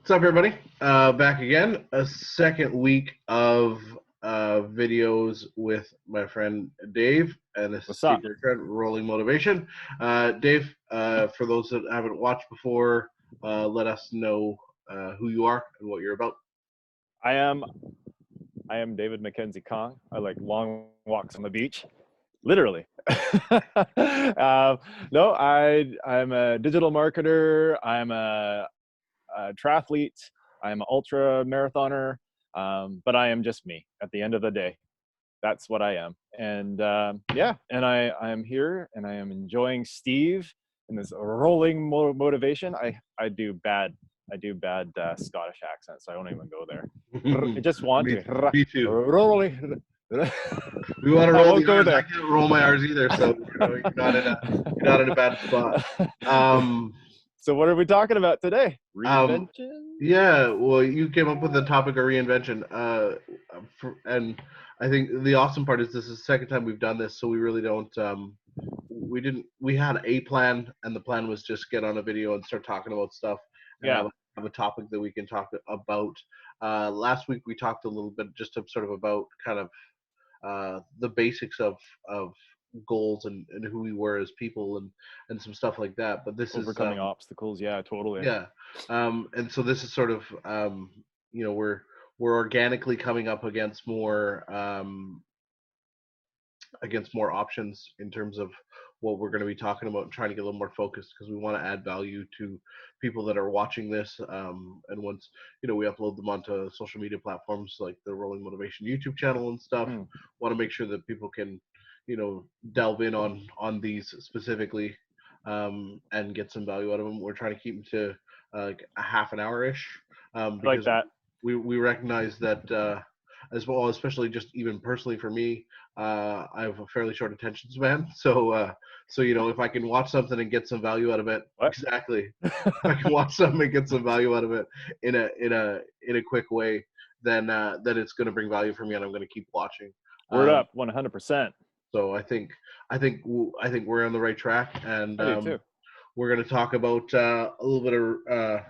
What's up, everybody? Back again. A second week of videos with my friend Dave, and this is What's up? Teacher Trent, Rolling Motivation. Dave, for those that haven't watched before, let us know who you are and what you're about. I am David Mackenzie Kong. I like long walks on the beach, literally. No, I'm a digital marketer. I'm a triathlete. I'm an ultra marathoner. But I am just me at the end of the day. That's what I am. And yeah, and I am here and I am enjoying Steve and this rolling motivation. I do bad Scottish accent, so I won't even go there. I just want me, to. me too. Rolling. We want to I roll won't the go R's. I there. can't roll my R's either, so you're not in a bad spot. So what are we talking about today? Um, Reinvention? yeah, well, you came up with the topic of reinvention, and I think the awesome part is this is the second time we've done this, so we really don't. We had a plan, and the plan was just get on a video and start talking about stuff, and Yeah. have a topic that we can talk about. Last week we talked a little bit just sort of about kind of the basics of goals and who we were as people and some stuff like that. But this is Overcoming obstacles. Yeah, totally. yeah, and so this is sort of we're organically coming up against more options in terms of what we're going to be talking about and trying to get a little more focused because we want to add value to people that are watching this. And once we upload them onto social media platforms like the Rolling Motivation YouTube channel and stuff, want to make sure that people can delve in on these specifically and get some value out of them. We're trying to keep them to like a half an hour ish I like because that. we recognize that as well, especially just even personally for me, I have a fairly short attention span. So if I can watch something and get some value out of it, What? exactly. If I can watch something and get some value out of it in a quick way, then it's going to bring value for me, and I'm going to keep watching. Word up, 100%. So I think we're on the right track, and I do too. we're going to talk about a little bit of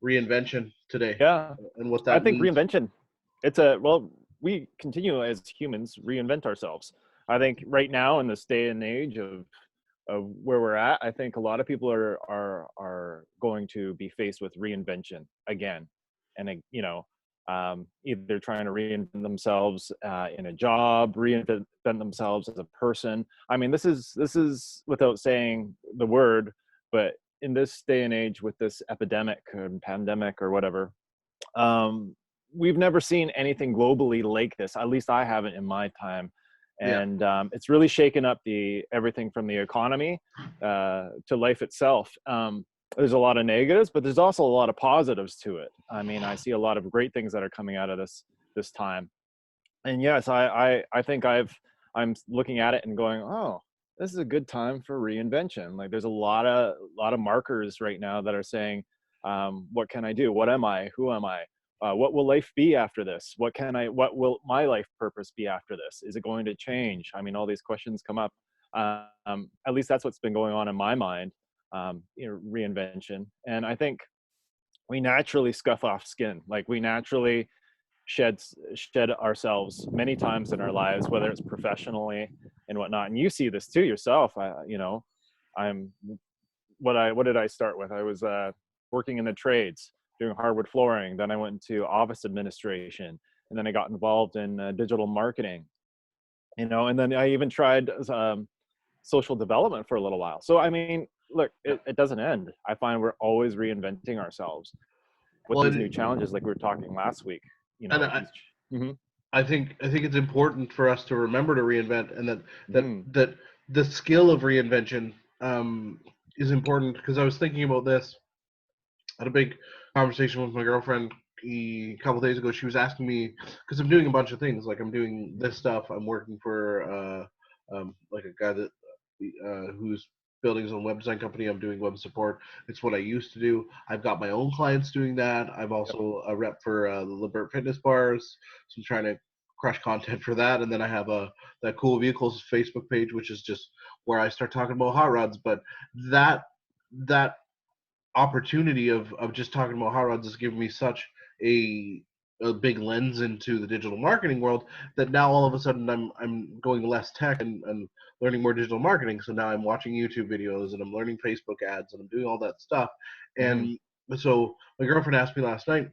reinvention today. Yeah. And what that I think means. reinvention, we continue as humans reinvent ourselves. I think right now in this day and age of where we're at, I think a lot of people are going to be faced with reinvention again, and either trying to reinvent themselves in a job, reinvent themselves as a person. I mean, this is without saying the word, but in this day and age with this epidemic or pandemic or whatever, we've never seen anything globally like this. At least I haven't in my time. And it's really shaken up everything from the economy to life itself. There's a lot of negatives, but there's also a lot of positives to it. I mean, I see a lot of great things that are coming out of this time. And yes, I think I'm looking at it and going, oh, this is a good time for reinvention. Like there's a lot of markers right now that are saying, what can I do? What am I? Who am I? What will life be after this? What will my life purpose be after this? Is it going to change? I mean, all these questions come up. At least that's what's been going on in my mind, reinvention. And I think we naturally scuff off skin. Like we naturally shed ourselves many times in our lives, whether it's professionally and whatnot. And you see this too yourself. What did I start with? I was working in the trades, doing hardwood flooring. Then I went into office administration, and then I got involved in digital marketing. And then I even tried social development for a little while. So I mean, look, it doesn't end. I find we're always reinventing ourselves with these new challenges, like we were talking last week. I think it's important for us to remember to reinvent, and that the skill of reinvention is important. Because I was thinking about this. I had a big conversation with my girlfriend a couple days ago. She was asking me, because I'm doing a bunch of things. Like I'm doing this stuff. I'm working for like a guy that who's building his own web design company. I'm doing web support. It's what I used to do. I've got my own clients doing that. I'm also a rep for the Libert Fitness Bars, so I'm trying to crush content for that. And then I have that Cool Vehicles Facebook page, which is just where I start talking about hot rods. But that opportunity of just talking about hot rods has given me such a big lens into the digital marketing world that now all of a sudden I'm going less tech and learning more digital marketing. So now I'm watching YouTube videos and I'm learning Facebook ads and I'm doing all that stuff. And so my girlfriend asked me last night,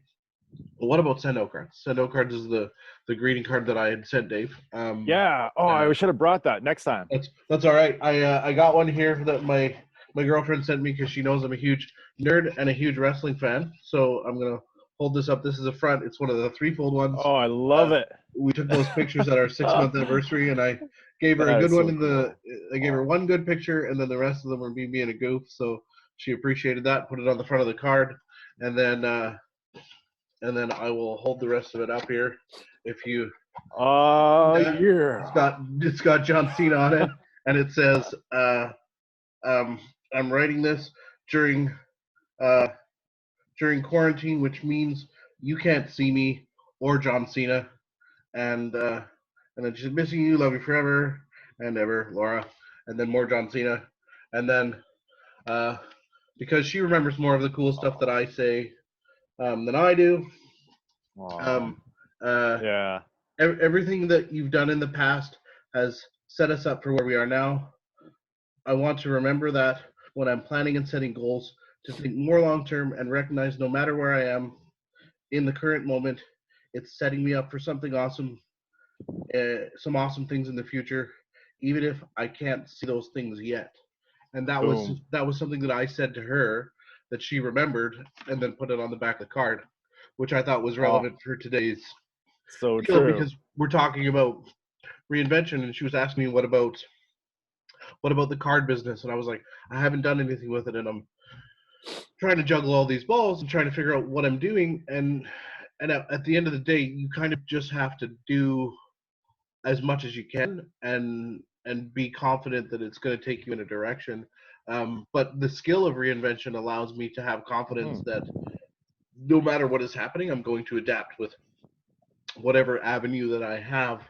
well, what about sendo cards? Sendo cards is the greeting card that I had sent Dave. Yeah. Oh, I should have brought that next time. That's all right. I got one here that my girlfriend sent me because she knows I'm a huge nerd and a huge wrestling fan. So I'm gonna hold this up. This is a front. It's one of the threefold ones. Oh, I love it. We took those pictures at our 6-month anniversary, and I gave her a good one I gave her one good picture, and then the rest of them were me being a goof. So she appreciated that. Put it on the front of the card, and then I will hold the rest of it up here. If you, it's got John Cena on it, and it says, I'm writing this during quarantine, which means you can't see me or John Cena, and then she's missing you, love you forever and ever, Laura, and then more John Cena, and then because she remembers more of the cool stuff that I say than I do. Yeah. Everything that you've done in the past has set us up for where we are now. I want to remember that when I'm planning and setting goals, to think more long term and recognize no matter where I am in the current moment, it's setting me up for something awesome, some awesome things in the future, even if I can't see those things yet. And that was something that I said to her that she remembered and then put it on the back of the card, which I thought was relevant for today's so deal, true. because we're talking about reinvention, and she was asking me what about the card business, and I was like, I haven't done anything with it, and I'm trying to juggle all these balls and trying to figure out what I'm doing, and at the end of the day, you kind of just have to do as much as you can and be confident that it's going to take you in a direction. But the skill of reinvention allows me to have confidence that no matter what is happening, I'm going to adapt with whatever avenue that I have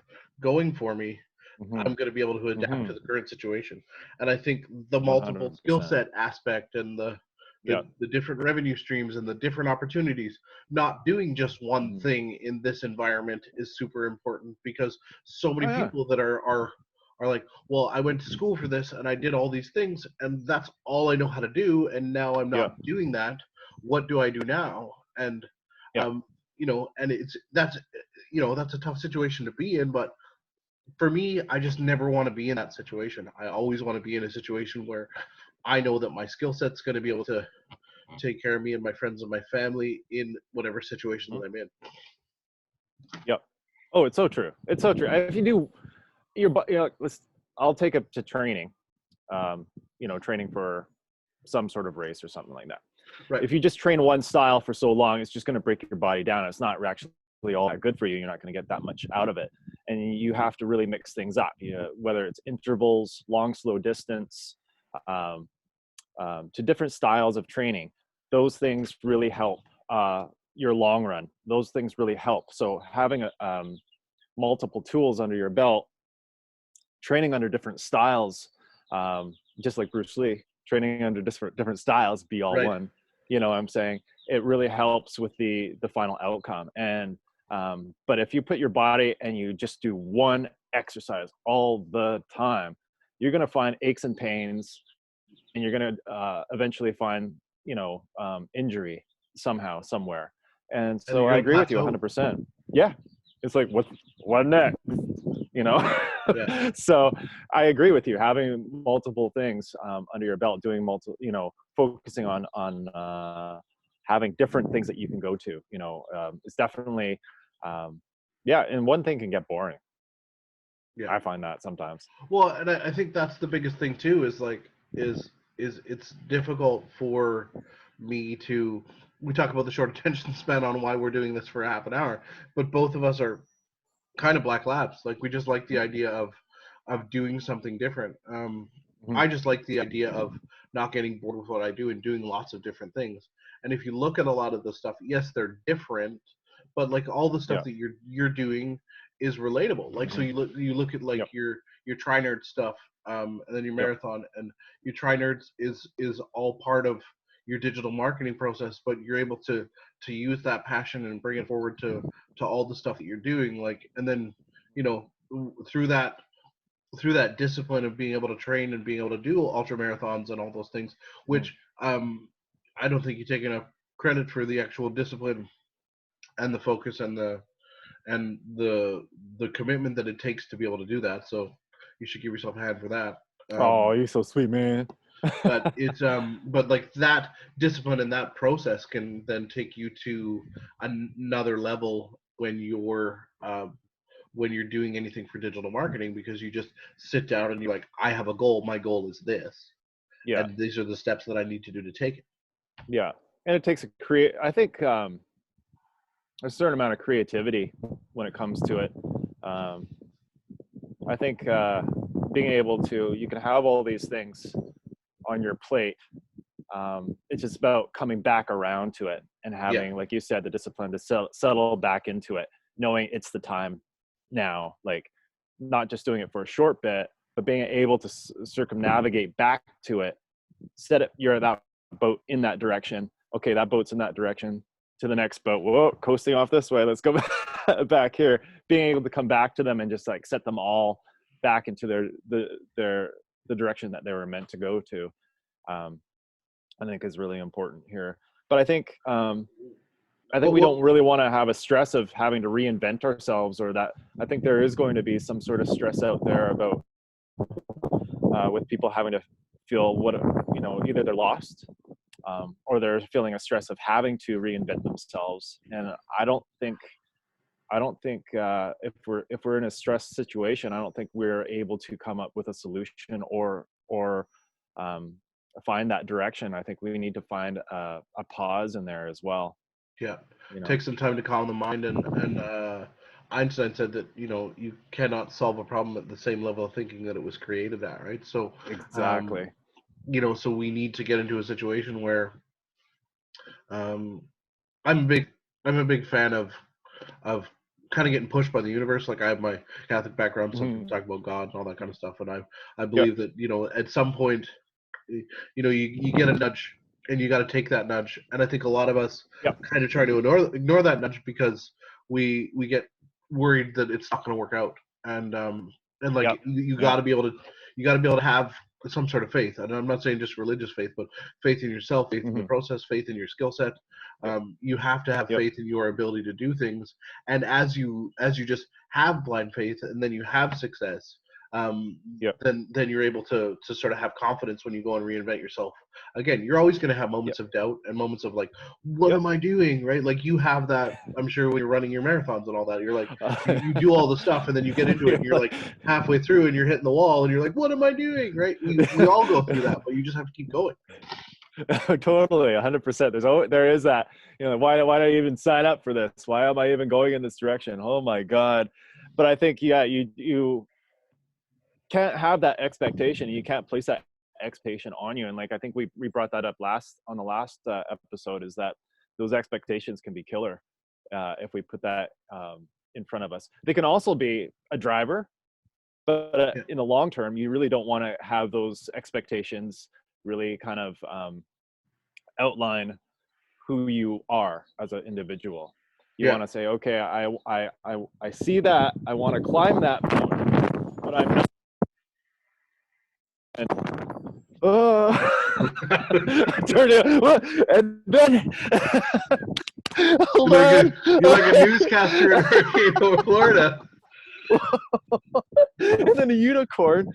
going for me. I'm going to be able to adapt to the current situation. And I think the multiple 100%. Skill set aspect and the different revenue streams and the different opportunities, not doing just one thing in this environment is super important, because so many people that are like, well, I went to school for this and I did all these things and that's all I know how to do, and now I'm not doing that. What do I do now? And and that's a tough situation to be in, but for me, I just never want to be in that situation. I always want to be in a situation where I know that my skill set's going to be able to take care of me and my friends and my family in whatever situation that I'm in. Yep. Oh, it's so true. It's so true. If you do I'll take it to training, training for some sort of race or something like that. Right. If you just train one style for so long, it's just going to break your body down. It's not actually all that good for you. You're not going to get that much out of it. And you have to really mix things up, whether it's intervals, long, slow distance, to different styles of training. Those things really help your long run. Those things really help. So having multiple tools under your belt, training under different styles, just like Bruce Lee, training under different styles, be all one. You know what I'm saying? It really helps with the final outcome. And but if you put your body and you just do one exercise all the time, you're going to find aches and pains, and you're going to eventually find injury somehow, somewhere. And so I agree with you 100%. Yeah, it's like what next? So I agree with you. Having multiple things under your belt, doing focusing on having different things that you can go to, it's definitely, and one thing can get boring. Yeah, I find that sometimes. Well, and I think that's the biggest thing too, is it's difficult for me to, we talk about the short attention span on why we're doing this for a half an hour, but both of us are kind of black labs. Like, we just like the idea of doing something different. I just like the idea of not getting bored with what I do and doing lots of different things. And if you look at a lot of the stuff, yes, they're different, but like all the stuff that you're doing is relatable. Like, so you look at like your tri-nerd stuff, and then your marathon, and your tri-nerds is all part of, your digital marketing process, but you're able to use that passion and bring it forward to all the stuff that you're doing, like, and then, you know, through that discipline of being able to train and being able to do ultra marathons and all those things, Mm. which I don't think you take enough credit for the actual discipline and the focus and the commitment that it takes to be able to do that. So you should give yourself a hand for that. Oh, you're so sweet, man. But it's but like that discipline and that process can then take you to another level when you're doing anything for digital marketing, because you just sit down and you're like, I have a goal. My goal is this, Yeah, and these are the steps that I need to do to take it. yeah, and it takes I think a certain amount of creativity when it comes to it. Um, I think being able to, you can have all these things on your plate. It's just about coming back around to it and Yeah, having, like you said, the discipline to settle back into it, knowing it's the time now, like not just doing it for a short bit, but being able to circumnavigate back to it. You're that boat in that direction. Okay, that boat's in that direction, to the next boat. Whoa, coasting off this way. Let's go back here. Being able to come back to them and just like set them all back into the direction that they were meant to go to. I think is really important here. But I think we well, don't really want to have a stress of having to reinvent ourselves, or that. I think there is going to be some sort of stress out there about with people having to feel either they're lost or they're feeling a stress of having to reinvent themselves. And I don't think if we're in a stress situation, I don't think we're able to come up with a solution or find that direction. I think we need to find a pause in there as well. yeah, You know, take some time to calm the mind, and Einstein said that, you know, you cannot solve a problem at the same level of thinking that it was created at, right? So exactly. you know, so we need to get into a situation where um I'm a big I'm a big fan of kind of getting pushed by the universe. Like, I have my Catholic background, some people Mhm. talk about God and all that kind of stuff, and I Yep. believe that, you know, at some point, you know, you get a nudge and you got to take that nudge. And I think a lot of us Yep. kind of try to ignore that nudge because we get worried that it's not going to work out. And like, Yep. you Yep. got to be able to have some sort of faith. And I'm not saying just religious faith, but faith in yourself, faith in the Hmm. process, faith in your skill set. Yep. You have to have Yep. faith in your ability to do things. And as you just have blind faith and then you have success, um, Yep. then you're able to sort of have confidence when you go and reinvent yourself. Again, you're always going to have Yep. moments of doubt and moments of like, what Yep. am I doing, right? Like, you have that, I'm sure, when you're running your marathons and all that. You're like, you do all the stuff and then you get into it and you're like halfway through and you're hitting the wall and you're like, what am I doing, right? We all go through that, but you just have to keep going. Totally, 100%. There is that. Why did I even sign up for this? Why am I even going in this direction? Oh my God! But I think, yeah, you can't have that expectation. You can't place that expectation on you. And like, I think we brought that up on the last episode, is that those expectations can be killer if we put that in front of us. They can also be a driver, but Yeah, in the long term, you really don't want to have those expectations really kind of outline who you are as an individual. You yeah. want to say, okay, I see that, I want to climb that mountain, but I'm not. And, turn it, and then hold on. You're like a newscaster in Hurricane Florida. And then a unicorn.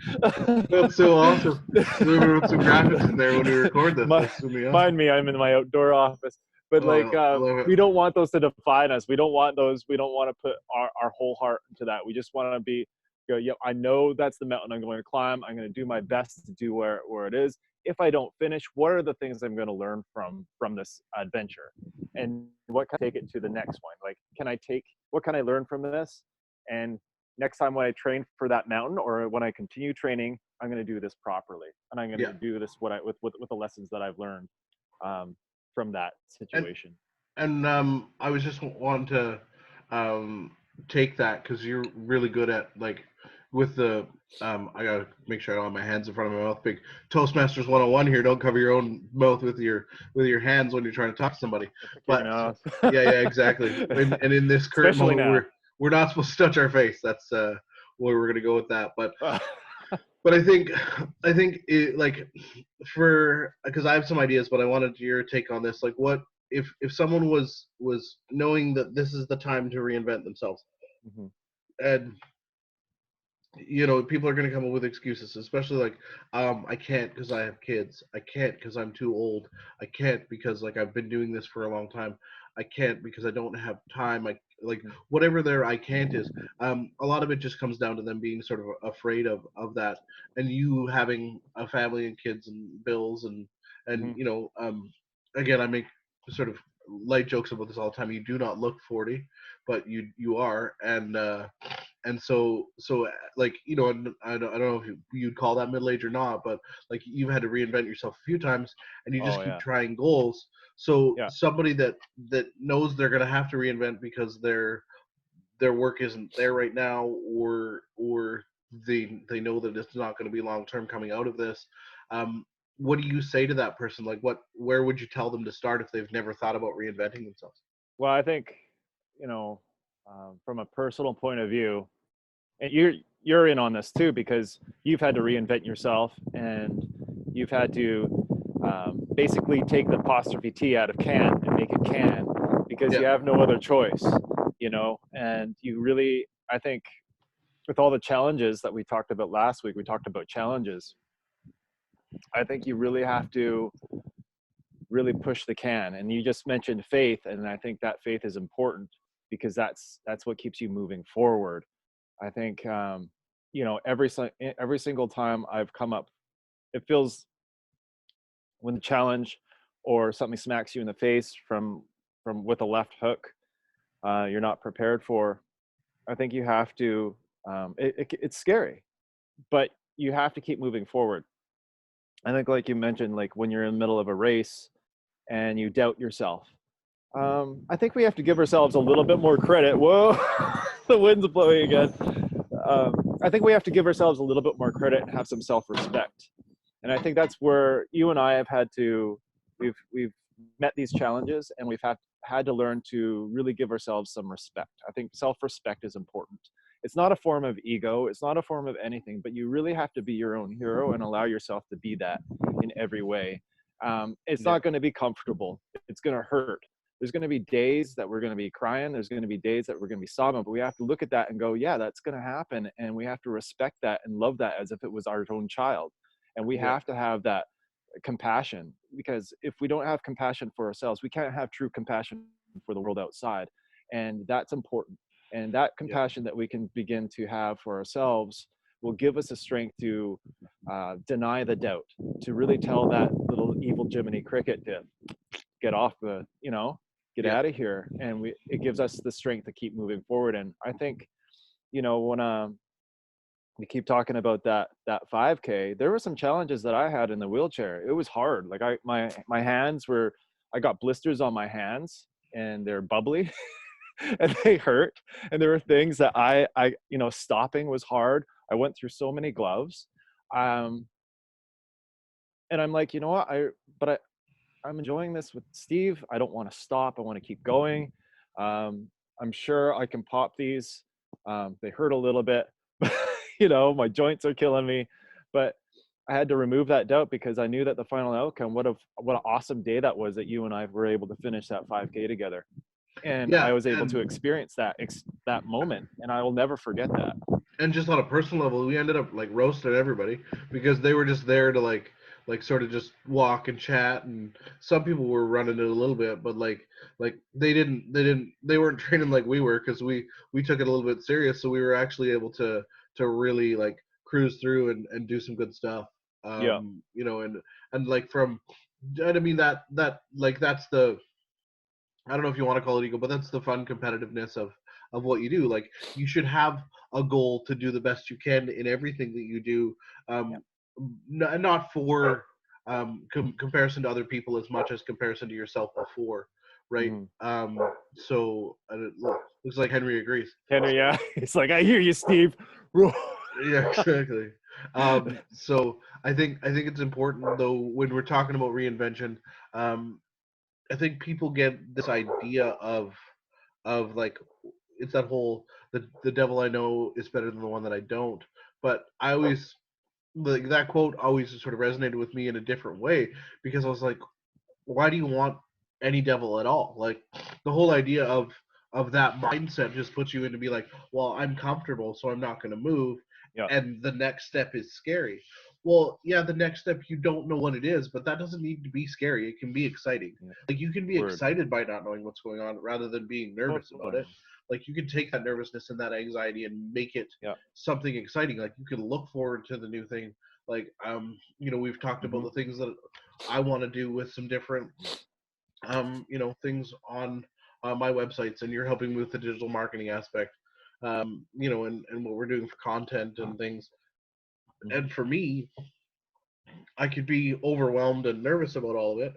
That's so awesome. We're gonna put some graphics in there when we record this. That's gonna be awesome. Mind me, I'm in my outdoor office. But like, Oh, I love it. we don't want those to define us. We don't want those. We don't want to put our whole heart into that. We just want to go, yep, I know that's the mountain I'm going to climb. I'm going to do my best to do where it is. If I don't finish, what are the things I'm going to learn from this adventure? And what can I take it to the next one? Like, what can I learn from this? And next time when I train for that mountain, or when I continue training, I'm going to do this properly, and I'm going Yeah, to do this with the lessons that I've learned from that and situation. I was just wanting to take that because you're really good at, like, with the I gotta make sure I don't have my hands in front of my mouth. Big Toastmasters 101 here. Don't cover your own mouth with your hands when you're trying to talk to somebody. Pick your But nose. yeah, exactly. And in this current Especially moment, now. we're not supposed to touch our face. That's where we're gonna go with that. But I think it, like, for, because I have some ideas, but I wanted your take on this. Like, what if someone was knowing that this is the time to reinvent themselves, Mm-hmm. and people are going to come up with excuses, especially like, I can't because I have kids, I can't because I'm too old, I can't because like I've been doing this for a long time, I can't because I don't have time, I like, Mm-hmm. whatever their I can't is. A lot of it just comes down to them being sort of afraid of that, and you having a family and kids and bills, and Mm-hmm. again, I make sort of light jokes about this all the time. You do not look 40, but you are. And so like, and I don't know if you'd call that middle age or not, but like, you've had to reinvent yourself a few times, and you Oh just keep yeah. trying goals. So Yeah. somebody that knows they're going to have to reinvent because their work isn't there right now, or they know that it's not going to be long term coming out of this. What do you say to that person? Like, where would you tell them to start if they've never thought about reinventing themselves? Well, I think, you know, from a personal point of view, and you're in on this too, because you've had to reinvent yourself, and you've had to basically take the apostrophe T out of can and make it can, because Yeah. you have no other choice, and you really, I think, with all the challenges that we talked about last week, we talked about challenges. I think you really have to really push the can. And you just mentioned faith, and I think that faith is important, because that's what keeps you moving forward. I think every single time I've come up, it feels, when the challenge or something smacks you in the face from with a left hook, you're not prepared for. I think you have to. It's scary, but you have to keep moving forward. I think, like you mentioned, like when you're in the middle of a race and you doubt yourself, I think we have to give ourselves a little bit more credit. Whoa, the wind's blowing again. I think we have to give ourselves a little bit more credit and have some self-respect. And I think that's where you and I have had to, we've met these challenges, and we've had to learn to really give ourselves some respect. I think self-respect is important. It's not a form of ego, it's not a form of anything, but you really have to be your own hero and allow yourself to be that in every way. It's Yeah. not going to be comfortable. It's going to hurt. There's going to be days that we're going to be crying. There's going to be days that we're going to be sobbing, but we have to look at that and go, yeah, that's going to happen. And we have to respect that and love that as if it was our own child. And we Yeah. have to have that compassion, because if we don't have compassion for ourselves, we can't have true compassion for the world outside. And that's important. And that Yeah. compassion that we can begin to have for ourselves will give us the strength to deny the doubt, to really tell that little evil Jiminy Cricket to get off the, get Yeah. out of here. And it gives us the strength to keep moving forward. And I think, when we keep talking about that 5K, there were some challenges that I had in the wheelchair. It was hard. Like my hands were, I got blisters on my hands, and they're bubbly and they hurt. And there were things that stopping was hard. I went through so many gloves. Um, and I'm like, you know what? I'm enjoying this with Steve. I don't want to stop. I want to keep going. I'm sure I can pop these. They hurt a little bit, but my joints are killing me. But I had to remove that doubt, because I knew that the final outcome, what an awesome day that was, that you and I were able to finish that 5K together. And Yeah. I was able to And experience that moment, and I will never forget that. just on a personal level, we ended up like roasting everybody because they were just there to sort of just walk and chat, and some people were running it a little bit, but like they weren't training like we were, because we took it a little bit serious, so we were actually able to really like cruise through and do some good stuff. Yeah. And like, from, and I mean, like, that's the, I don't know if you want to call it ego, but that's the fun competitiveness of what you do. Like, you should have a goal to do the best you can in everything that you do, Yeah. not for comparison to other people as much as comparison to yourself before, right? Mm-hmm. So it looks like Henry agrees. Henry, yeah. It's like, I hear you, Steve. Yeah, exactly. So I think it's important though when we're talking about reinvention. Um, I think people get this idea of like it's that whole the devil I know is better than the one that I don't. But I always like that quote always sort of resonated with me in a different way because I was like, why do you want any devil at all? Like the whole idea of that mindset just puts you into be like, well, I'm comfortable, so I'm not going to move, Yeah. and the next step is scary. Well, yeah, the next step you don't know what it is, but that doesn't need to be scary. It can be exciting. Yeah. Like you can be Word. excited by not knowing what's going on rather than being nervous about Totally. it. Like you can take that nervousness and that anxiety and make it Yeah. something exciting. Like you can look forward to the new thing. Like we've talked about Hmm. the things that I want to do with some different things on my websites, and you're helping me with the digital marketing aspect, and what we're doing for content and things. Hmm. And for me, I could be overwhelmed and nervous about all of it.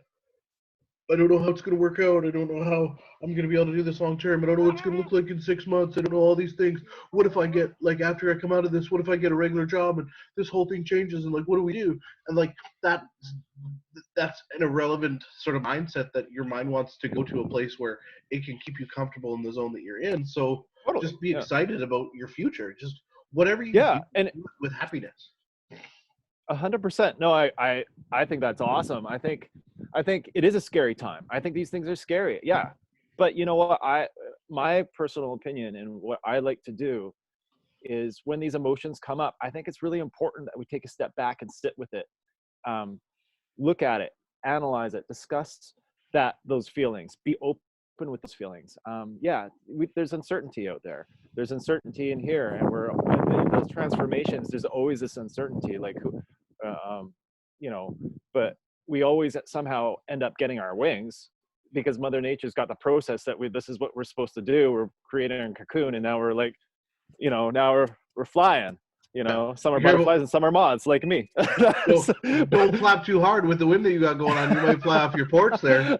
I don't know how it's going to work out. I don't know how I'm going to be able to do this long term. I don't know what it's going to look like in 6 months. I don't know all these things. What if I get, like, after I come out of this, what if I get a regular job and this whole thing changes? And, like, what do we do? And, like, that's an irrelevant sort of mindset that your mind wants to go to a place where it can keep you comfortable in the zone that you're in. So Totally. just be Yeah. excited about your future. Just whatever you Yeah. do, And do it with happiness. 100%. No, I think that's awesome. I think it is a scary time. I think these things are scary. Yeah. But you know what? My personal opinion and what I like to do is when these emotions come up, I think it's really important that we take a step back and sit with it. Um, Look at it, analyze it, discuss those feelings, be open with those feelings. Yeah, there's uncertainty out there. There's uncertainty in here, and we're in those transformations. There's always this uncertainty, like uh, um, you know, but we always somehow end up getting our wings because Mother Nature's got the process that this is what we're supposed to do. We're creating a cocoon, and now we're like, now we're flying. Yeah. Some are Be careful. butterflies and some are moths, like me. Don't flap too hard with the wind that you got going on. You might fly off your porch there.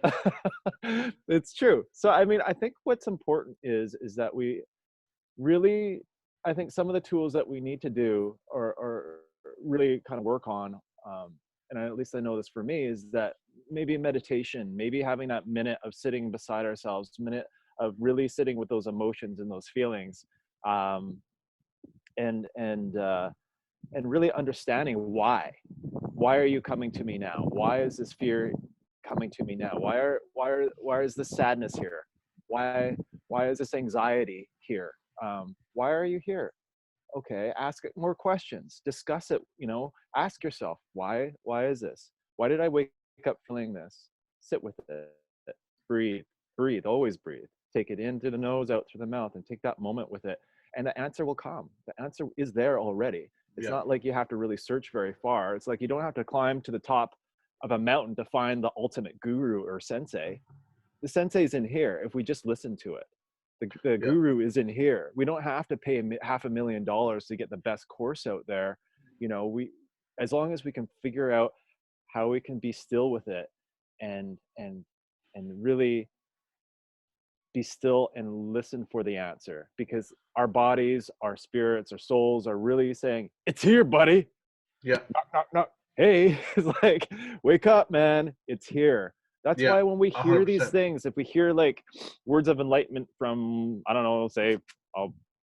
It's true. So I mean, I think what's important is that we really, I think some of the tools that we need to do or really kind of work on, and at least I know this for me, is that maybe meditation, maybe having that minute of sitting beside ourselves, minute of really sitting with those emotions and those feelings, um, and and uh, and really understanding why are you coming to me now? Why is this fear coming to me now? Why is this sadness here? Why is this anxiety here? Why are you here? Okay, ask it more questions, discuss it. Ask yourself, why is this? Why did I wake up feeling this? Sit with it, breathe, always breathe. Take it in through the nose, out through the mouth, and take that moment with it, and the answer will come. The answer is there already. It's Yeah. not like you have to really search very far. It's like you don't have to climb to the top of a mountain to find the ultimate guru or sensei. The sensei's in here if we just listen to it. The Yeah. guru is in here. We don't have to pay $500,000 to get the best course out there. We, as long as we can figure out how we can be still with it and really be still and listen for the answer, because our bodies, our spirits, our souls are really saying, it's here, buddy. Yeah. Knock, knock, knock. Hey, it's like, wake up, man. It's here. That's Yeah. why when we hear these 100%. things, if we hear like words of enlightenment from, I don't know, say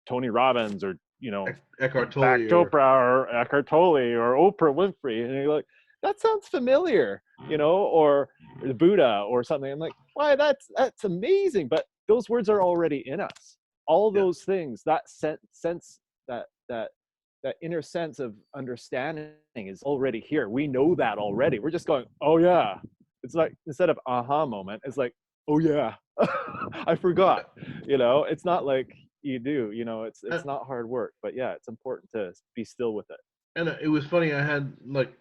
Tony Robbins or, Eckhart Back Tolle or Chopra or Eckhart Tolle or Oprah Winfrey, and you're like, that sounds familiar, or the Buddha or something. I'm like, why? That's amazing. But those words are already in us. All yeah. those things, that sense, that inner sense of understanding is already here. We know that already. We're just going, oh yeah. It's like, instead of aha moment, it's like, oh yeah, I forgot. It's not like you do. It's And, not hard work, but yeah, it's important to be still with it. and it was funny. I had like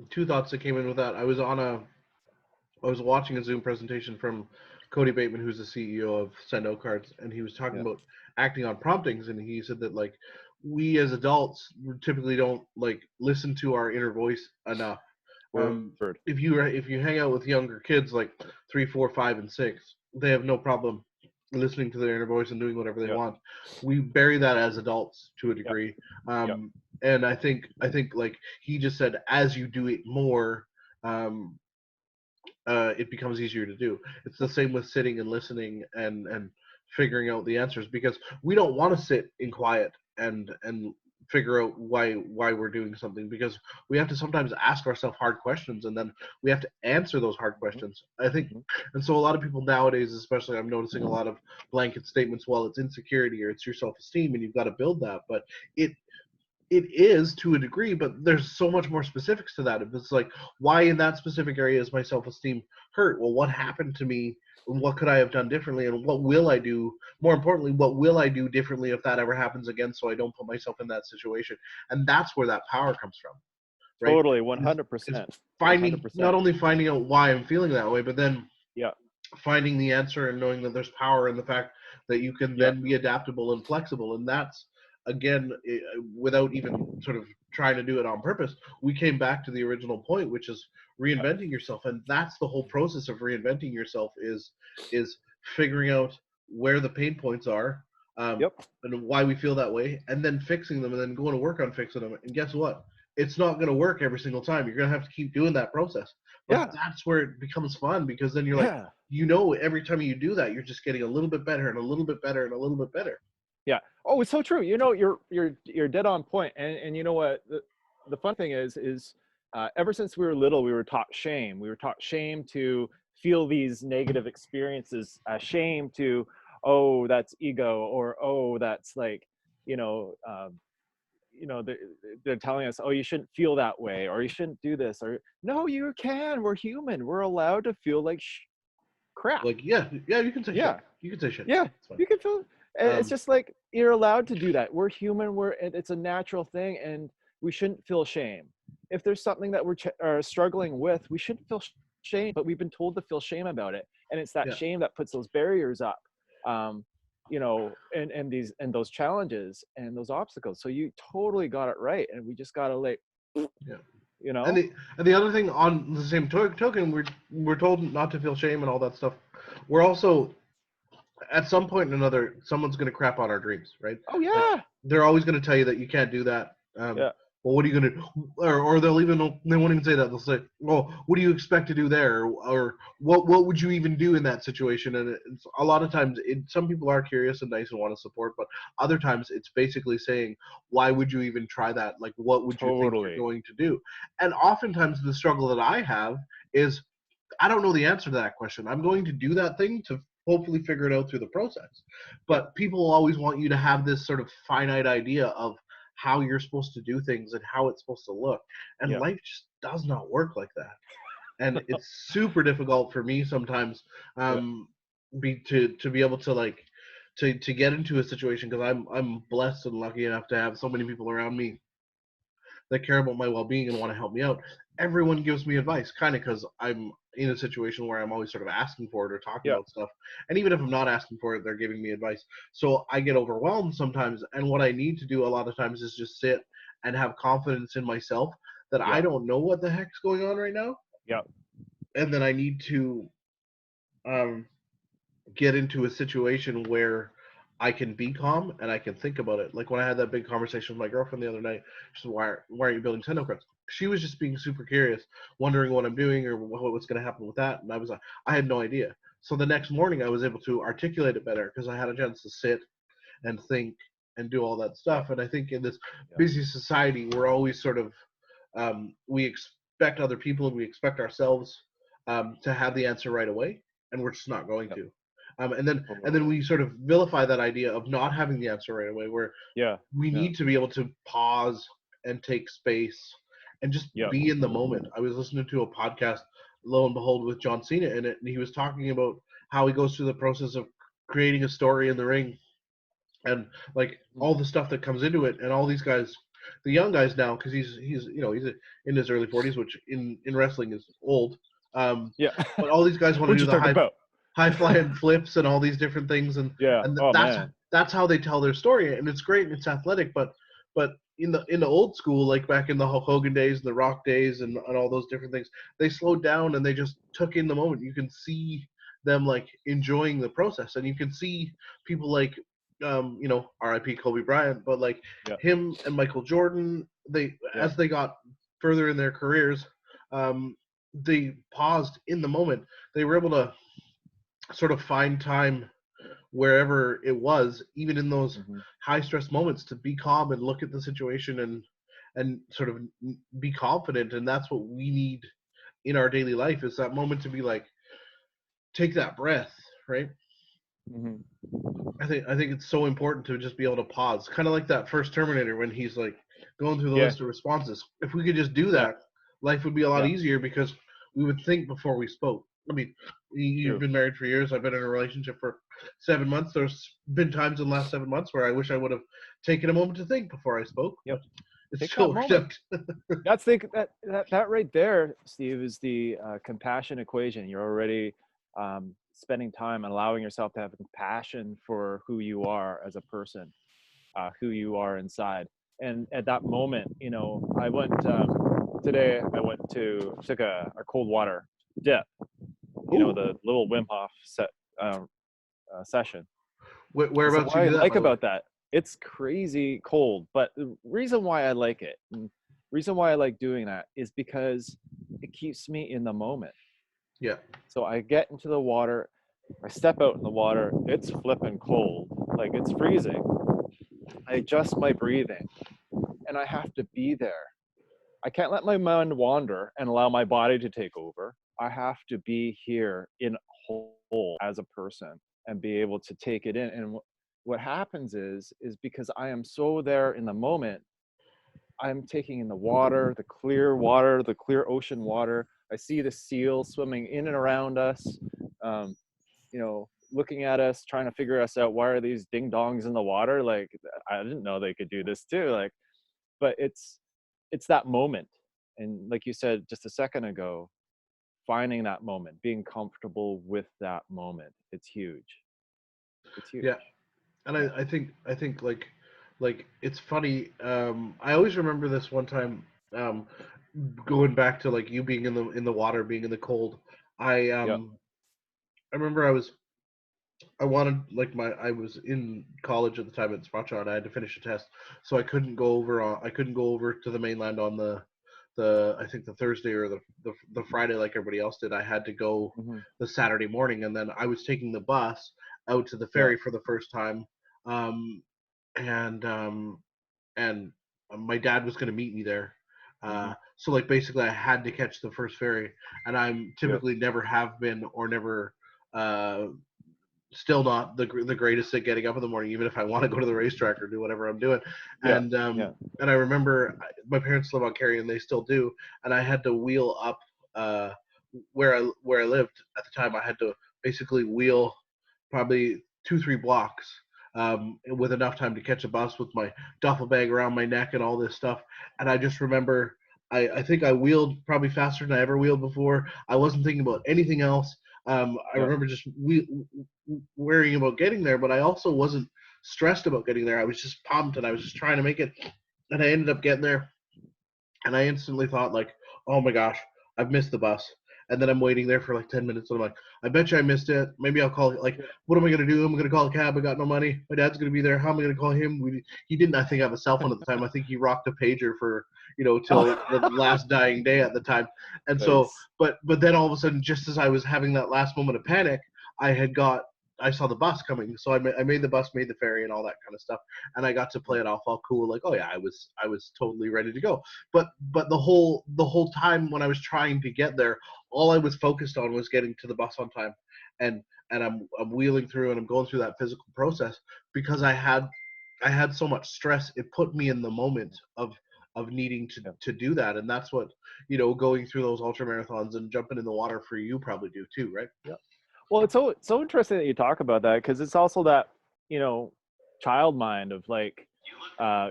two thoughts that came in with that. I was watching a Zoom presentation from Cody Bateman, who's the CEO of Sendo Cards, and he was talking Yeah. about acting on promptings, and he said that like we as adults typically don't like listen to our inner voice enough. Word. If you hang out with younger kids like 3, 4, 5, and 6, they have no problem listening to their inner voice and doing whatever they Yep. want. We bury that as adults to a Yep. degree. Yep. And I think like he just said, as you do it more, um, it becomes easier to do. It's the same with sitting and listening and figuring out the answers, because we don't want to sit in quiet and figure out why we're doing something, because we have to sometimes ask ourselves hard questions, and then we have to answer those hard Mhm. questions, I think. Mhm. And so a lot of people nowadays, especially, I'm noticing a lot of blanket statements, well, it's insecurity or it's your self-esteem and you've got to build that. But it it is to a degree, but there's so much more specifics to that. If it's like, why in that specific area is my self-esteem hurt? Well, what happened to me? What could I have done differently? And what will I do? More importantly, what will I do differently if that ever happens again, so I don't put myself in that situation? And that's where that power comes from, right? Totally, Is 100%. finding, not 100%. only finding out why I'm feeling that way, but then Yeah. finding the answer and knowing that there's power in the fact that you can Yeah. then be adaptable and flexible. And that's, again, without even sort of trying to do it on purpose, we came back to the original point, which is Yeah. reinventing yourself. And that's the whole process of reinventing yourself, is figuring out where the pain points are, Yep. and why we feel that way, and then fixing them, and then going to work on fixing them. And guess what? It's not going to work every single time. You're going to have to keep doing that process. But Yeah. that's where it becomes fun, because then you're like, Yeah. every time you do that, you're just getting a little bit better and a little bit better and a little bit better. Yeah. Oh, it's so true. You know, you're dead on point. And you know what? The fun thing is ever since we were little, we were taught shame. We were taught shame to feel these negative experiences. Shame to, oh, that's ego, or oh, that's like, you know, you know, they're telling us, oh, you shouldn't feel that way, or you shouldn't do this, or no, you can. We're human. We're allowed to feel like crap. Like, yeah, you can say shit. Yeah. You can say shit. Yeah, It's fine. you can feel. It's Um, just like you're allowed to do that. We're human. It's a natural thing, and we shouldn't feel shame. If there's something that we're are struggling with, we shouldn't feel shame. But we've been told to feel shame about it, and it's that yeah, shame that puts those barriers up, you know, and those challenges and those obstacles. So you totally got it right, and we just gotta like, yeah. you And know, the other thing, on the same token, we're told not to feel shame and all that stuff. We're also, at some point or another, someone's going to crap on our dreams, right? oh Like, yeah, they're always going to tell you that you can't do that. yeah, Well, what are you going to do? Or they won't even say that. They'll say, well, what do you expect to do there? Or what would you even do in that situation? And it's, a lot of times, some people are curious and nice and want to support, but other times it's basically saying, why would you even try that? Like, what would you think you're totally, going to do? And oftentimes the struggle that I have is, I don't know the answer to that question. I'm going to do that thing to hopefully figure it out through the process. yeah, But people always want you to have this sort of finite idea of how you're supposed to do things and how it's supposed to look. And yeah, life just does not work like that. And it's super difficult for me sometimes, yeah, to be able to, like, to get into a situation, because I'm blessed and lucky enough to have so many people around me that care about my well-being and want to help me out. Everyone gives me advice, kind of, because I'm in a situation where I'm always sort of asking for it or talking yeah, about stuff. And even if I'm not asking for it, they're giving me advice. So I get overwhelmed sometimes. And what I need to do a lot of times is just sit and have confidence in myself that I yeah, don't know what the heck's going on right now. yeah, And then I need to, um, get into a situation where I can be calm and I can think about it. Like when I had that big conversation with my girlfriend the other night, she said, why aren't you building Nintendo cards?" She was just being super curious, wondering what I'm doing or what's going to happen with that. And I was like, I had no idea. So the next morning, I was able to articulate it better because I had a chance to sit and think and do all that yeah, stuff. And I think in this yeah, busy society, we're always sort of, we expect other people and we expect ourselves, to have the answer right away, and we're just not going yeah, to. And then totally. we sort of vilify that idea of not having the answer right away, where Yeah, we yeah, need to be able to pause and take space and just yeah, be in the moment. I was listening to a podcast, lo and behold, with John Cena in it, and he was talking about how he goes through the process of creating a story in the ring, and like mm, all the stuff that comes into it, and all these guys, the young guys now, because he's in his early 40s, which in wrestling is old. um yeah. but all these guys want to What do you the talking about? high flying flips and all these different things, and Yeah. Oh that's man. how they tell their story, and it's great and it's athletic. But in the old school, like back in the Hulk Hogan days and the Rock days and all those different things, they slowed down and they just took in the moment. You can see them like enjoying the process, and you can see people like you know, R.I.P. Kobe Bryant, but like Yeah. him and Michael Jordan, Yeah. as they got further in their careers, they paused in the moment. They were able to sort of find time wherever it was, even in those Hmm. high stress moments, to be calm and look at the situation and sort of be confident. And that's what we need in our daily life, is that moment to be like, take that breath, right? Hmm. I think it's so important to just be able to pause, kind of like that first Terminator when he's like going through the Yeah. list of responses. If we could just do Yeah. that, life would be a lot Yeah. easier because we would think before we spoke. I mean, you've True. been married for years. I've been in a relationship for 7 months. There's been times in the last 7 months where I wish I would have taken a moment to think before I spoke, Yep. but it Take that still worked moment. out. That's the that right there, Steve, is the compassion equation. You're already spending time and allowing yourself to have compassion for who you are as a person, who you are inside. And at that moment, you know, I went today. I went to took a cold water dip. You know, Ooh, the little Wim Hof session. And so whereabouts what you I do that, like by the way? about that, it's crazy cold, but the reason why I like it, and reason why I like doing that is because it keeps me in the moment. Yeah, So I get into the water, I step out in the water, it's flipping cold, like it's freezing. I adjust my breathing and I have to be there. I can't let my mind wander and allow my body to take over. I have to be here in whole as a person and be able to take it in. And what happens is because I am so there in the moment, I'm taking in the clear ocean water. I see the seals swimming in and around us, um, you know, looking at us, trying to figure us out. Why are these ding dongs in the water? Like, I didn't know they could do this too. Like, but it's that moment. And like you said just a second ago, finding that moment, being comfortable with that moment, it's huge. It's huge. yeah. And Yeah. I think like it's funny. I always remember this one time, um, going back to like you being in the water, being in the cold. I Yep. um I remember I wanted, like, I was in college at the time at Sprachon. I had to finish a test, so I couldn't go over to the mainland on the I think the Thursday or the Friday like everybody else did. I had to go Hmm. the Saturday morning, and then I was taking the bus out to the Yeah. ferry for the first time. Um, and and my dad was going to meet me there. Hmm. So like basically I had to catch the first ferry, and I'm Yep. typically never have been or never, uh, still not the greatest at getting up in the morning, even if I want to go to the racetrack or do whatever I'm doing. Yeah. And Yeah. and I remember my parents live on Carrie, and they still do, and I had to wheel up, uh, where I lived at the time. I had to basically wheel probably 2-3 blocks, with enough time to catch a bus with my duffel bag around my neck and all this stuff. And I just remember I think I wheeled probably faster than I ever wheeled before. I wasn't thinking about anything else. I Yep. remember just worrying about getting there, but I also wasn't stressed about getting there. I was just pumped, and I was just trying to make it. And I ended up getting there, and I instantly thought like, oh my gosh, I've missed the bus. And then I'm waiting there for like 10 minutes, and I'm like, I bet you I missed it. Maybe I'll call. Like, Yeah. what am I gonna do? I'm gonna call a cab. I got no money. My dad's gonna be there. How am I gonna call him? He didn't, I think, have a cell phone at the time. I think he rocked a pager for, till the last dying day at the time. And so, Nice. but then all of a sudden, just as I was having that last moment of panic, I had got I saw the bus coming, so I made the bus, made the ferry, and all that kind of stuff, and I got to play it off all cool, like, oh yeah, I was totally ready to go. But the whole time when I was trying to get there, all I was focused on was getting to the bus on time, and I'm wheeling through, and I'm going through that physical process because I had so much stress. It put me in the moment of needing to Yeah. to do that, and that's what, going through those ultra marathons and jumping in the water for you probably do too, right? Yeah. Well, it's so interesting that you talk about that because it's also that, you know, child mind of like,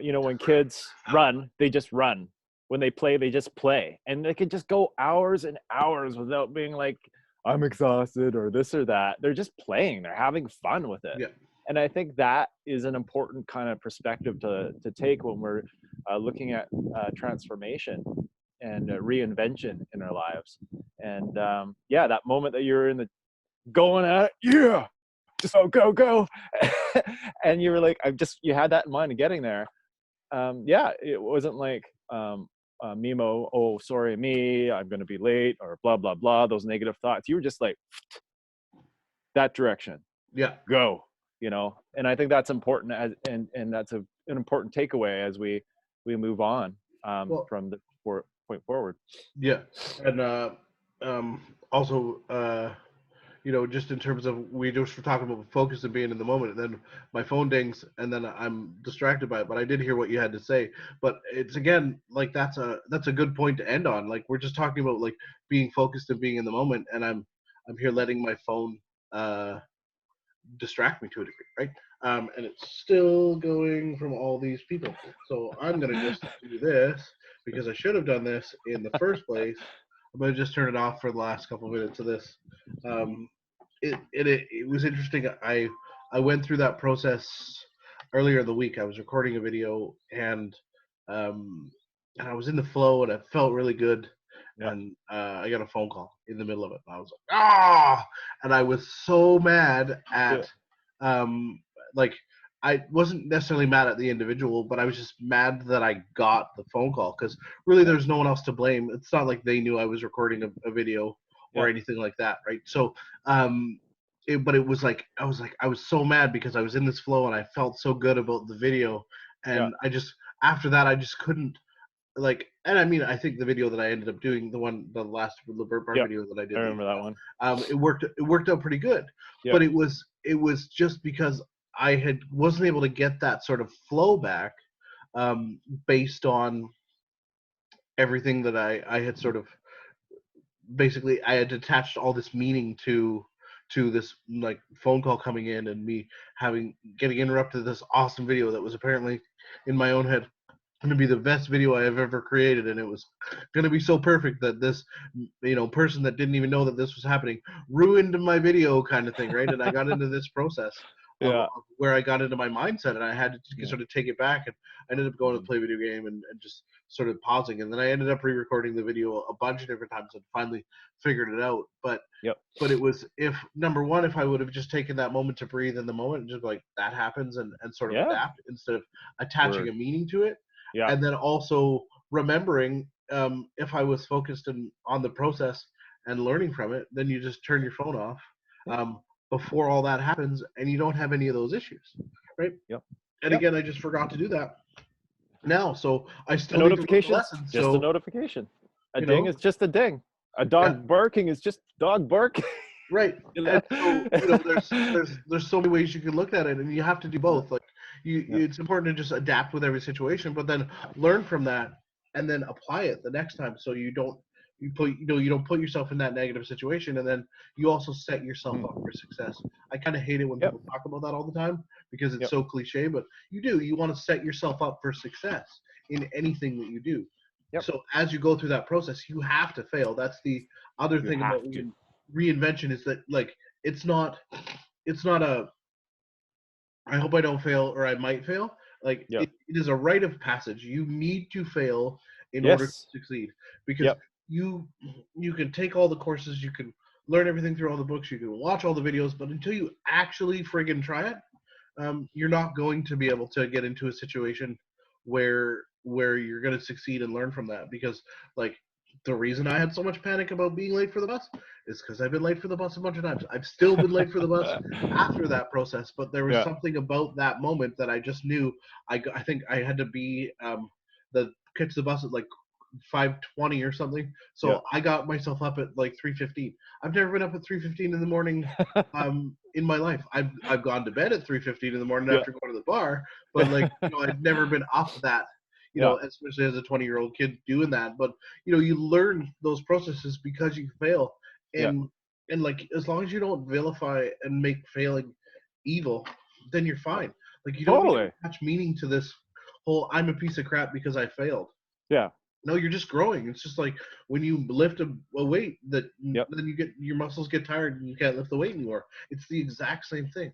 you know, when kids run, they just run. When they play, they just play, and they can just go hours and hours without being like, I'm exhausted or this or that. They're just playing. They're having fun with it. Yeah. And I think that is an important kind of perspective to take when we're looking at transformation and reinvention in our lives. And yeah, that moment that you're in the going at it, yeah, just go. And you were like, you had that in mind of getting there. Yeah, it wasn't like, Mimo, oh, sorry, me, I'm going to be late, or blah, blah, blah, those negative thoughts. You were just like, that direction, Yeah. go, and I think that's important, and that's an important takeaway as we move on, from the point forward. Yeah. And also, just in terms of, we just were talking about focus and being in the moment, and then my phone dings and then I'm distracted by it, but I did hear what you had to say. But it's, again, like, that's a good point to end on. Like, we're just talking about, like, being focused and being in the moment, and I'm here letting my phone distract me to a degree, right? And it's still going from all these people. So I'm going to just do this, because I should have done this in the first place. I'm going to just turn it off for the last couple of minutes of this. It was interesting. I went through that process earlier in the week. I was recording a video, and I was in the flow, and it felt really good. Yeah. And I got a phone call in the middle of it. And I was like, ah! And I was so mad at, like, I wasn't necessarily mad at the individual, but I was just mad that I got the phone call, because really there's no one else to blame. It's not like they knew I was recording a video or anything like that, right? So, but it was like, I was so mad because I was in this flow and I felt so good about the video, and I just, after that, I just couldn't, like, and I mean, I think the video that I ended up doing, the last Libert Bar video that I did, I remember that one. It worked out pretty good, but it was just because I wasn't able to get that sort of flow back, based on everything that I had sort of, basically, I had attached all this meaning to this, like, phone call coming in, and me getting interrupted this awesome video that was apparently, in my own head, going to be the best video I have ever created, and it was going to be so perfect that this, person that didn't even know that this was happening ruined my video, kind of thing, right? And I got into this process of where I got into my mindset, and I had to sort of take it back, and I ended up going to play a video game, and just sort of pausing, and then I ended up re-recording the video a bunch of different times and finally figured it out. But it was, number one, if I would have just taken that moment to breathe in the moment and just, like, that happens, and sort of adapt instead of attaching a meaning to it. And then also remembering, if I was focused on the process and learning from it, then you just turn your phone off before all that happens, and you don't have any of those issues, right? And again, I just forgot to do that now, so I still need to learn the lessons. Just a notification. A ding is just a ding. A dog barking is just dog barking. Right. And so, there's so many ways you can look at it, and you have to do both. Like, it's important to just adapt with every situation, but then learn from that and then apply it the next time, so you don't put yourself in that negative situation, and then you also set yourself up for success. I kind of hate it when people talk about that all the time, because it's so cliche, but you want to set yourself up for success in anything that you do. So as you go through that process, you have to fail. That's the other thing about reinvention, is that, like, it's not a, I hope I don't fail, or I might fail. Like, it is a rite of passage. You need to fail in order to succeed, because you can take all the courses, you can learn everything through all the books, you can watch all the videos, but until you actually friggin' try it, you're not going to be able to get into a situation where you're going to succeed and learn from that. Because, like, the reason I had so much panic about being late for the bus is because I've been late for the bus a bunch of times. I've still been late for the bus after that process, but there was something about that moment that I just knew. I think I had to be catch the bus at like 5:20 or something. So I got myself up at like 3:15. I've never been up at 3:15 in the morning in my life. I've gone to bed at 3:15 in the morning after going to the bar, but, like, I've never been up that, especially as a 20-year-old kid doing that. But you learn those processes because you fail, and like, as long as you don't vilify and make failing evil, then you're fine. Like, you don't need to attach meaning to this whole "I'm a piece of crap because I failed." No, you're just growing. It's just like when you lift a weight that then your muscles get tired and you can't lift the weight anymore. It's the exact same thing.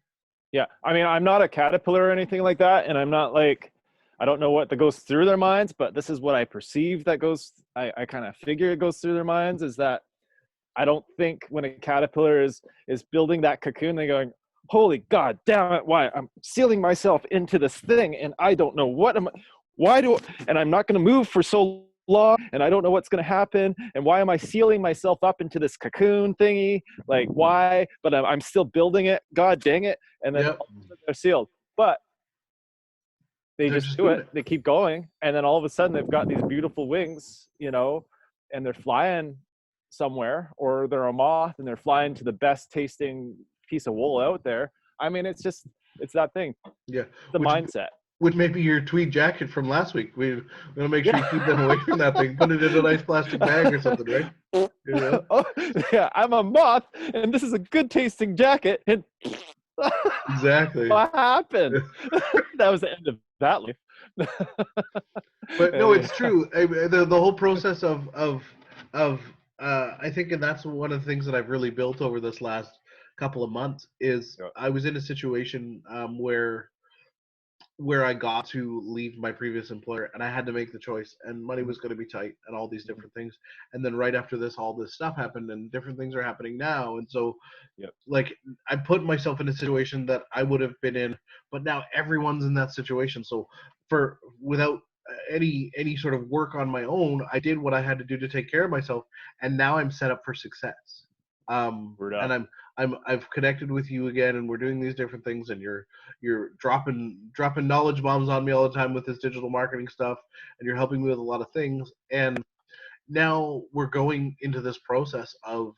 I mean, I'm not a caterpillar or anything like that, and I'm not like, I don't know what that goes through their minds, but this is what I perceive that goes. I kind of figure it goes through their minds, is that I don't think when a caterpillar is building that cocoon, they're going, holy God damn it, why I'm sealing myself into this thing and I don't know and I'm not going to move for so long and I don't know what's going to happen. And why am I sealing myself up into this cocoon thingy? Like why? But I'm still building it. God dang it. And then Yep. all of a sudden they're sealed. But they They're just just do doing it. They keep going. And then all of a sudden they've got these beautiful wings, and they're flying somewhere, or they're a moth and they're flying to the best tasting piece of wool out there. I mean, it's that thing. Yeah. The mindset. Which may be your tweed jacket from last week. We're gonna make sure you keep them away from that thing. Put it in a nice plastic bag or something, right? You know? Oh, yeah, I'm a moth, and this is a good tasting jacket. And Exactly. what happened? That was the end of that life. But no, it's true. The whole process of I think, and that's one of the things that I've really built over this last couple of months is I was in a situation where I got to leave my previous employer and I had to make the choice and money was going to be tight and all these different things. And then right after this, all this stuff happened and different things are happening now. And so like I put myself in a situation that I would have been in, but now everyone's in that situation. So without any sort of work on my own, I did what I had to do to take care of myself. And now I'm set up for success. And I've connected with you again and we're doing these different things and you're dropping knowledge bombs on me all the time with this digital marketing stuff and you're helping me with a lot of things. And now we're going into this process of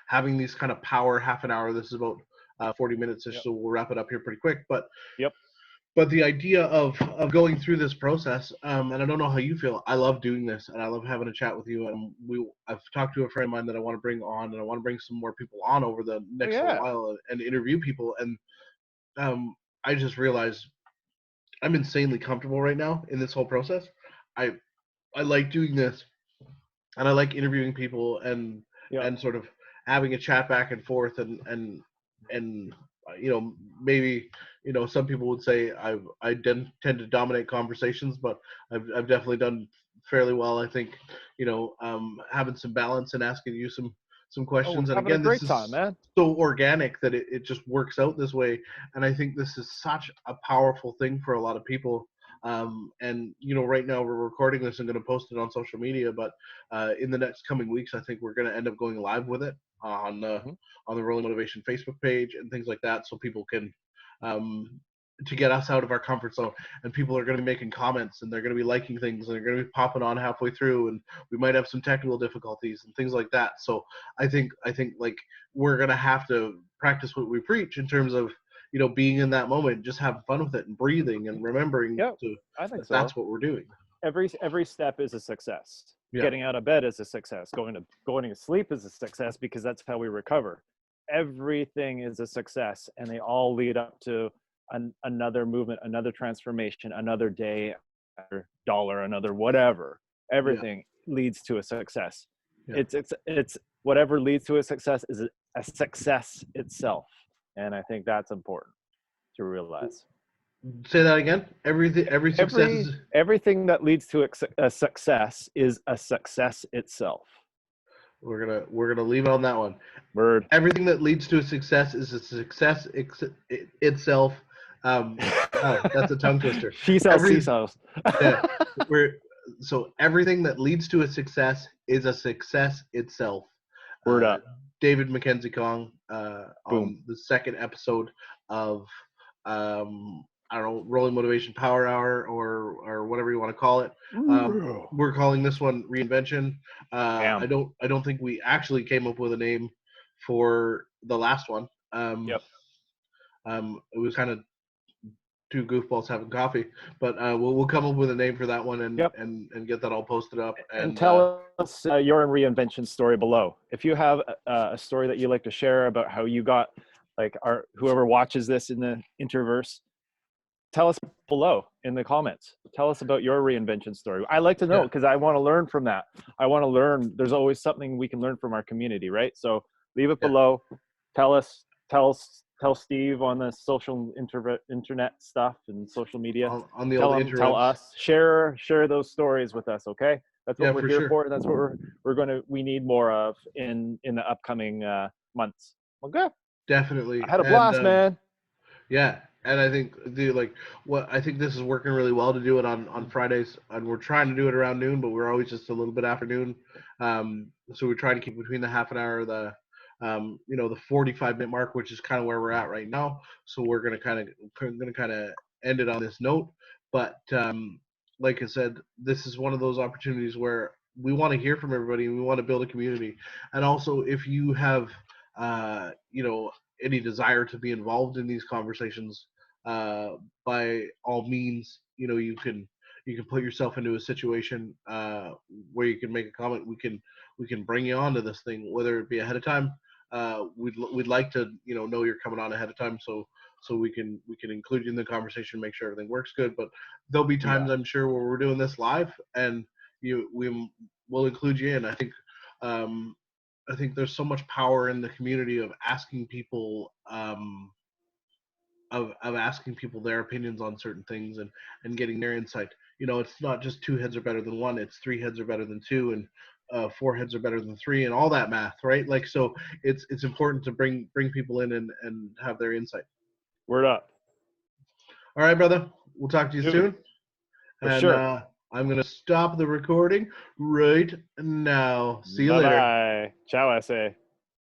having these kind of power half an hour. This is about 40 minutes ish, so we'll wrap it up here pretty quick. But the idea of going through this process, and I don't know how you feel, I love doing this and I love having a chat with you. And I've talked to a friend of mine that I want to bring on, and I want to bring some more people on over the next little while and interview people. And I just realized I'm insanely comfortable right now in this whole process. I like doing this, and I like interviewing people and sort of having a chat back and forth and maybe some people would say I tend to dominate conversations, but I've definitely done fairly well. I think having some balance and asking you some questions. And again, this is man. so organic that it just works out this way. And I think this is such a powerful thing for a lot of people. And right now we're recording this and going to post it on social media, but in the next coming weeks, I think we're going to end up going live with it on the Rolling Motivation Facebook page and things like that, so people can to get us out of our comfort zone. And people are going to be making comments and they're going to be liking things and they're going to be popping on halfway through, and we might have some technical difficulties and things like that. So I think like we're going to have to practice what we preach in terms of being in that moment, just having fun with it and breathing and remembering I think that's what we're doing. Every step is a success. Getting out of bed is a success. Going to sleep is a success, because that's how we recover. Everything is a success, and they all lead up to another movement, another transformation, another day, another dollar, another whatever. Everything leads to a success. It's whatever leads to a success is a success itself. And I think that's important to realize. Say that again. Everything that leads to a success is a success itself. We're gonna leave it on that one. Word. Everything that leads to a success is a success itself. That's a tongue twister. She sells seesaws. So everything that leads to a success is a success itself. Word up. David Mackenzie Kong on the second episode of I don't know, Rolling Motivation Power Hour or whatever you want to call it. We're calling this one Reinvention. I don't think we actually came up with a name for the last one. It was kind of two goofballs having coffee, but we'll come up with a name for that one and get that all posted up. And tell us your Reinvention story below. If you have a story that you like to share about how you got, like, whoever watches this in the interverse, tell us below in the comments. Tell us about your Reinvention story. I like to know, because I want to learn from that. I want to learn. There's always something we can learn from our community, right? So leave it below. Tell Steve on the social internet stuff and social media. On the old internet. Tell us. Share those stories with us, okay? That's what we're here for. That's what we need more of in the upcoming months. Okay. Definitely. I had a And blast, man. yeah, and I think I think this is working really well to do it on Fridays, and we're trying to do it around noon, but we're always just a little bit after noon. So we're trying to keep between the half an hour, the 45-minute mark, which is kind of where we're at right now. So we're gonna kind of end it on this note. But like I said, this is one of those opportunities where we want to hear from everybody and we want to build a community. And also, if you have uh, you know any desire to be involved in these conversations, uh, by all means, you can put yourself into a situation where you can make a comment. We can bring you onto this thing, whether it be ahead of time. We'd like to know you're coming on ahead of time, so we can include you in the conversation, make sure everything works good. But there'll be Yeah. times, I'm sure, where we're doing this live, and we will include you in. Um, I think there's so much power in the community of asking people of asking people their opinions on certain things, and getting their insight. It's not just two heads are better than one; it's three heads are better than two, and four heads are better than three, and all that math, right? Like, so it's important to bring people in and have their insight. Word up. All right, brother. We'll talk to you Dude, soon, for and sure. I'm gonna stop the recording right now. See you Bye later. bye. Ciao, SA.